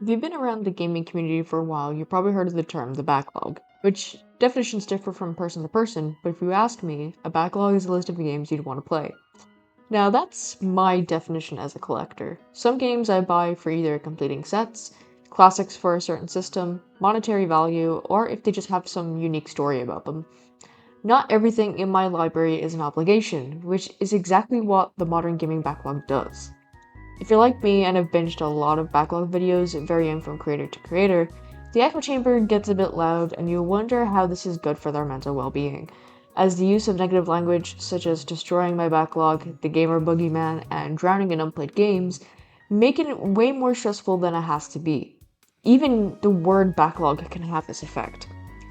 If you've been around the gaming community for a while, you've probably heard of the term the backlog, which definitions differ from person to person, but if you ask me, a backlog is a list of games you'd want to play. Now, that's my definition as a collector. Some games I buy for either completing sets, classics for a certain system, monetary value, or if they just have some unique story about them. Not everything in my library is an obligation, which is exactly what the modern gaming backlog does. If you're like me and have binged a lot of backlog videos varying from creator to creator, the echo chamber gets a bit loud and you wonder how this is good for their mental well-being, as the use of negative language such as destroying my backlog, the gamer boogeyman, and drowning in unplayed games make it way more stressful than it has to be. Even the word backlog can have this effect.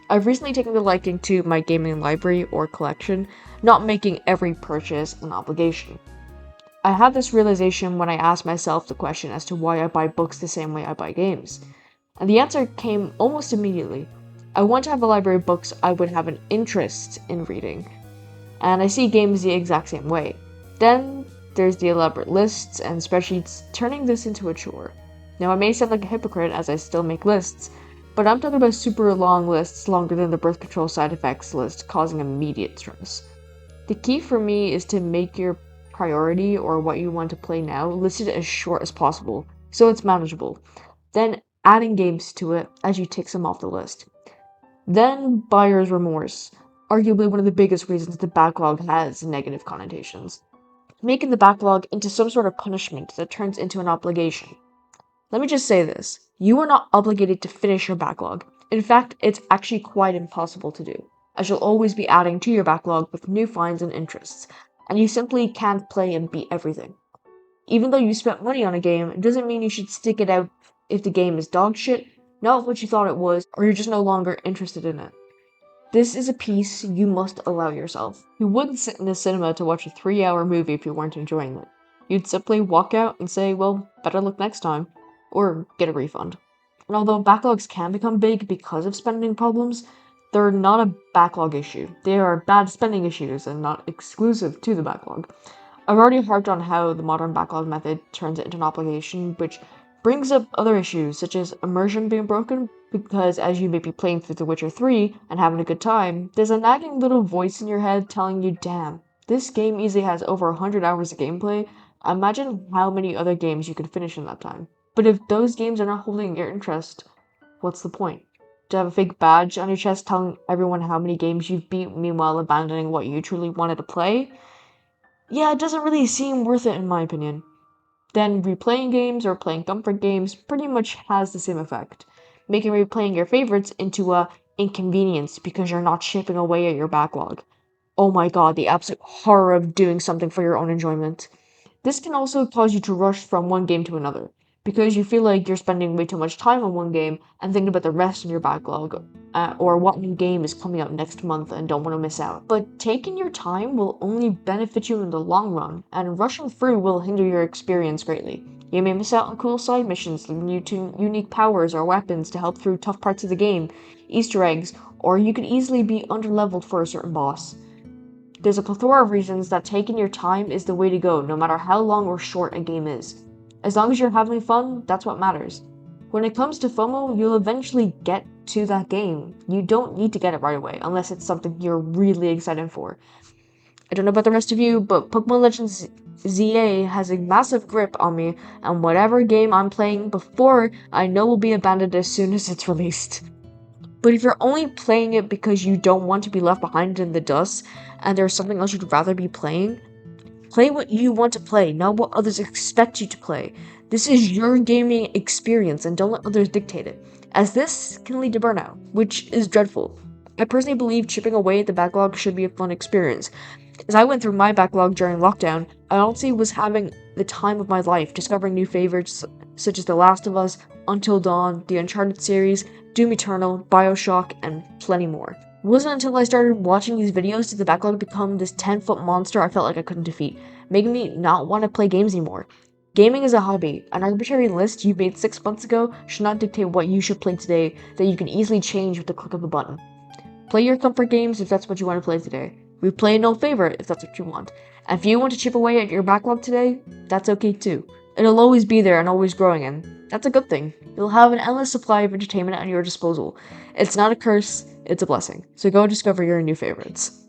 I've recently taken a liking to my gaming library or collection, not making every purchase an obligation. I had this realization when I asked myself the question as to why I buy books the same way I buy games. And the answer came almost immediately. I want to have a library of books I would have an interest in reading, and I see games the exact same way. Then there's the elaborate lists and spreadsheets turning this into a chore. Now I may sound like a hypocrite as I still make lists, but I'm talking about super long lists longer than the birth control side effects list causing immediate stress. The key for me is to make your priority or what you want to play now listed as short as possible, so it's manageable. Then adding games to it as you tick some off the list. Then buyer's remorse, arguably one of the biggest reasons the backlog has negative connotations. Making the backlog into some sort of punishment that turns into an obligation. Let me just say this. You are not obligated to finish your backlog. In fact, it's actually quite impossible to do, as you'll always be adding to your backlog with new finds and interests, and you simply can't play and beat everything. Even though you spent money on a game, it doesn't mean you should stick it out if the game is dog shit, not what you thought it was, or you're just no longer interested in it. This is a piece you must allow yourself. You wouldn't sit in a cinema to watch a 3-hour movie if you weren't enjoying it. You'd simply walk out and say, well, better luck next time, or get a refund. And although backlogs can become big because of spending problems, they're not a backlog issue. They are bad spending issues and not exclusive to the backlog. I've already harped on how the modern backlog method turns it into an obligation, which brings up other issues such as immersion being broken, because as you may be playing through The Witcher 3 and having a good time, there's a nagging little voice in your head telling you, damn, this game easily has over 100 hours of gameplay. Imagine how many other games you could finish in that time. But if those games are not holding your interest, what's the point? To have a fake badge on your chest telling everyone how many games you've beat, meanwhile abandoning what you truly wanted to play? Yeah, it doesn't really seem worth it in my opinion. Then replaying games or playing comfort games pretty much has the same effect, making replaying your favorites into a inconvenience because you're not chipping away at your backlog. Oh my god, the absolute horror of doing something for your own enjoyment. This can also cause you to rush from one game to another, because you feel like you're spending way too much time on one game and thinking about the rest in your backlog, or what new game is coming out next month and don't want to miss out. But taking your time will only benefit you in the long run, and rushing through will hinder your experience greatly. You may miss out on cool side missions, new to unique powers or weapons to help through tough parts of the game, Easter eggs, or you could easily be underleveled for a certain boss. There's a plethora of reasons that taking your time is the way to go, no matter how long or short a game is. As long as you're having fun, that's what matters. When it comes to FOMO, you'll eventually get to that game. You don't need to get it right away, unless it's something you're really excited for. I don't know about the rest of you, but Pokemon Legends ZA has a massive grip on me, and whatever game I'm playing before, I know will be abandoned as soon as it's released. But if you're only playing it because you don't want to be left behind in the dust, and there's something else you'd rather be playing, play what you want to play, not what others expect you to play. This is your gaming experience, and don't let others dictate it, as this can lead to burnout, which is dreadful. I personally believe chipping away at the backlog should be a fun experience. As I went through my backlog during lockdown, I honestly was having the time of my life, discovering new favorites such as The Last of Us, Until Dawn, the Uncharted series, Doom Eternal, Bioshock, and plenty more. It wasn't until I started watching these videos did the backlog become this 10-foot monster I felt like I couldn't defeat, making me not want to play games anymore. Gaming is a hobby. An arbitrary list you made 6 months ago should not dictate what you should play today that you can easily change with the click of a button. Play your comfort games if that's what you want to play today. Replay an old favorite if that's what you want. And if you want to chip away at your backlog today, that's okay too. It'll always be there and always growing, and that's a good thing. You'll have an endless supply of entertainment at your disposal. It's not a curse, it's a blessing. So go discover your new favorites.